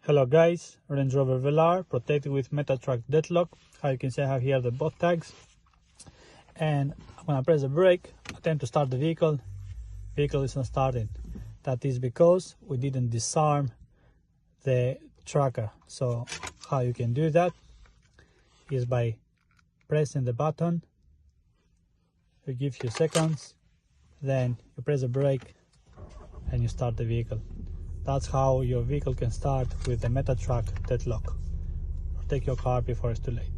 Hello guys, Range Rover Velar, protected with Metal-Track Deadlock. How you can see I have here the both tags. And when I press the brake, attempt to start the vehicle is not starting. That is because we didn't disarm the tracker. So how you can do that is by pressing the button. It gives you seconds, then you press the brake and you start the vehicle. That's how your vehicle can start with the Metal-Track Deadlock. Protect your car before it's too late.